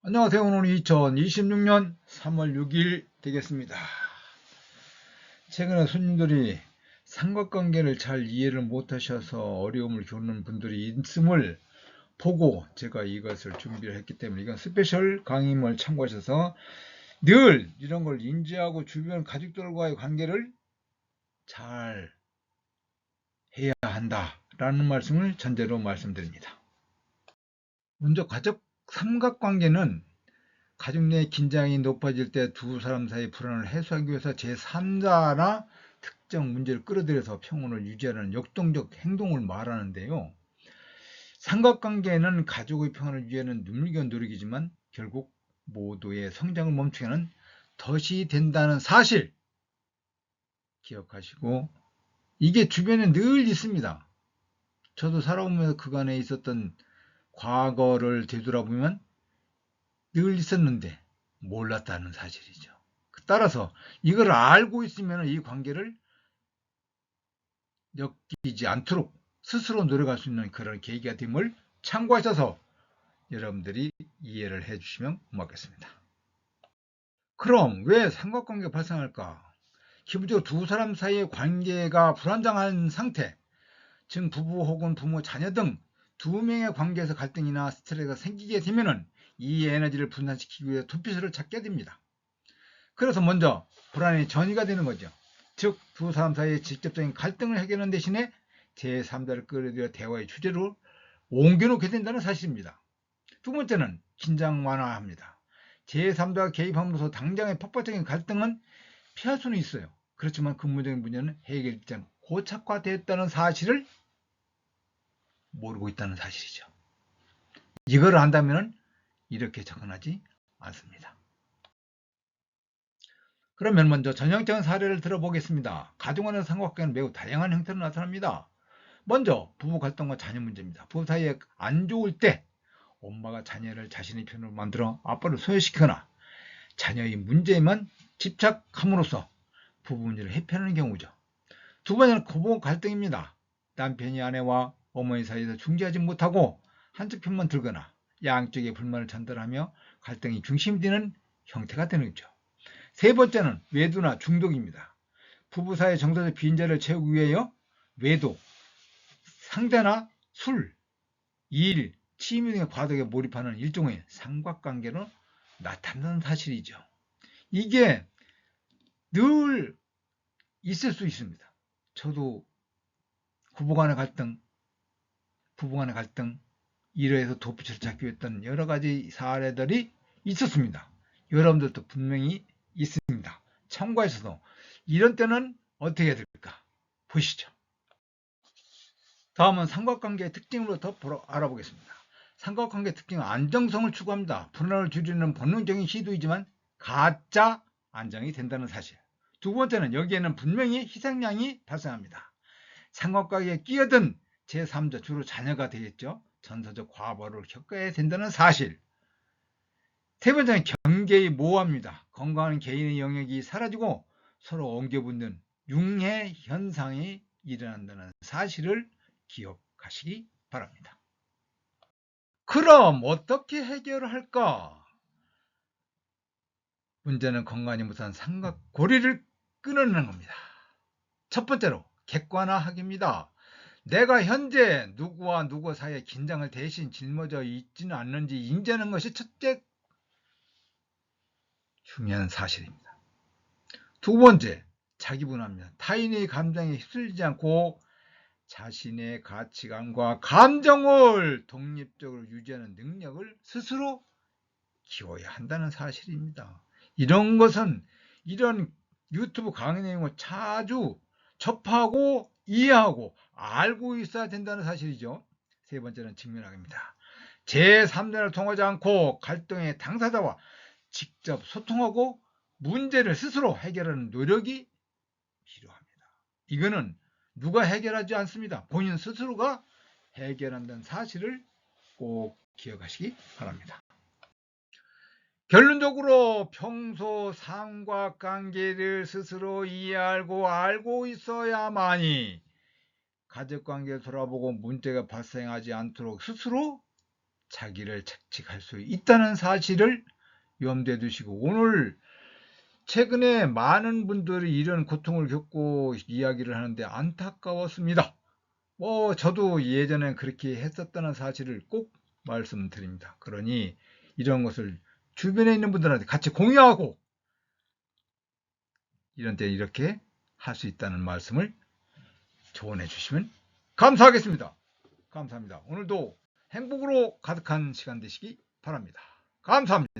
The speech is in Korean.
안녕하세요. 오늘 2026년 3월 6일 되겠습니다. 최근에 손님들이 삼각관계를 잘 이해를 못하셔서 어려움을 겪는 분들이 있음을 보고 제가 이것을 준비를 했기 때문에 이건 스페셜 강의를 참고하셔서 늘 이런 걸 인지하고 주변 가족들과의 관계를 잘 해야 한다라는 말씀을 전제로 말씀드립니다. 먼저 가족 삼각관계는 가족 내 긴장이 높아질 때 두 사람 사이 불안을 해소하기 위해서 제3자나 특정 문제를 끌어들여서 평온을 유지하는 역동적 행동을 말하는데요. 삼각관계는 가족의 평온을 유지하는 눈물겨운 노력이지만 결국 모두의 성장을 멈추게 하는 덫이 된다는 사실 기억하시고, 이게 주변에 늘 있습니다. 저도 살아오면서 그간에 있었던 과거를 되돌아보면 늘 있었는데 몰랐다는 사실이죠. 따라서 이걸 알고 있으면 이 관계를 엮이지 않도록 스스로 노력할 수 있는 그런 계기가 됨을 참고하셔서 여러분들이 이해를 해주시면 고맙겠습니다. 그럼 왜 삼각관계가 발생할까? 기본적으로 두 사람 사이의 관계가 불안정한 상태, 즉 부부 혹은 부모, 자녀 등 두 명의 관계에서 갈등이나 스트레스가 생기게 되면 이 에너지를 분산시키기 위해 도피처를 찾게 됩니다. 그래서 먼저 불안의 전이가 되는 거죠. 즉 두 사람 사이의 직접적인 갈등을 해결하는 대신에 제3자를 끌어들여 대화의 주제로 옮겨놓게 된다는 사실입니다. 두 번째는 긴장 완화합니다. 제3자가 개입함으로써 당장의 폭발적인 갈등은 피할 수는 있어요. 그렇지만 근본적인 문제는 해결되지 않고 고착화되었다는 사실을 모르고 있다는 사실이죠. 이걸 안다면 이렇게 접근하지 않습니다. 그러면 먼저 전형적인 사례를 들어보겠습니다. 가족 간의 삼각관계는 매우 다양한 형태로 나타납니다. 먼저 부부 갈등과 자녀 문제입니다. 부부 사이에 안 좋을 때 엄마가 자녀를 자신의 편으로 만들어 아빠를 소외시키거나 자녀의 문제에만 집착함으로써 부부 문제를 회피하는 경우죠. 두 번째는 부부 갈등입니다. 남편이 아내와 어머니 사이에서 중재하지 못하고 한쪽 편만 들거나 양쪽의 불만을 전달하며 갈등이 중심이 되는 형태가 되는 거죠. 세 번째는 외도나 중독입니다. 부부 사이의 정서적 빈자리를 채우기 위하여 외도, 상대나 술, 일, 취미 등의 과도하게 몰입하는 일종의 삼각관계로 나타나는 사실이죠. 이게 늘 있을 수 있습니다. 저도 부부간의 갈등, 이러해서 도피처를 찾기 위했던 여러 가지 사례들이 있었습니다. 여러분들도 분명히 있습니다. 참고하셔서 이런 때는 어떻게 해야 될까 보시죠. 다음은 삼각관계의 특징으로부터 알아보겠습니다. 삼각관계 특징은 안정성을 추구합니다. 불안을 줄이는 본능적인 시도이지만 가짜 안정이 된다는 사실. 두 번째는 여기에는 분명히 희생양이 발생합니다. 삼각관계에 끼어든 제3자, 주로 자녀가 되겠죠. 전서적 과보를 겪어야 된다는 사실. 세 번째는 경계의 모호합니다. 건강한 개인의 영역이 사라지고 서로 엉겨붙는 융해 현상이 일어난다는 사실을 기억하시기 바랍니다. 그럼 어떻게 해결할까? 문제는 건강하지 못한 삼각고리를 끊어내는 겁니다. 첫 번째로 객관화하기입니다. 내가 현재 누구와 누구 사이에 긴장을 대신 짊어져 있지는 않는지 인지하는 것이 첫째 중요한 사실입니다. 두 번째, 자기분합입니다. 타인의 감정에 휩쓸리지 않고 자신의 가치관과 감정을 독립적으로 유지하는 능력을 스스로 키워야 한다는 사실입니다. 이런 것은 이런 유튜브 강의 내용을 자주 접하고 이해하고 알고 있어야 된다는 사실이죠. 세 번째는 직면학입니다. 제3자를 통하지 않고 갈등의 당사자와 직접 소통하고 문제를 스스로 해결하는 노력이 필요합니다. 이거는 누가 해결하지 않습니다. 본인 스스로가 해결한다는 사실을 꼭 기억하시기 바랍니다. 결론적으로 평소 삼각관계를 스스로 이해하고 알고 있어야만이 가족관계를 돌아보고 문제가 발생하지 않도록 스스로 자기를 착취할 수 있다는 사실을 염두에 두시고, 오늘 최근에 많은 분들이 이런 고통을 겪고 이야기를 하는데 안타까웠습니다. 저도 예전에 그렇게 했었다는 사실을 꼭 말씀드립니다. 그러니 이런 것을 주변에 있는 분들한테 같이 공유하고, 이런 때 이렇게 할 수 있다는 말씀을 조언해 주시면 감사하겠습니다. 감사합니다. 오늘도 행복으로 가득한 시간 되시기 바랍니다. 감사합니다.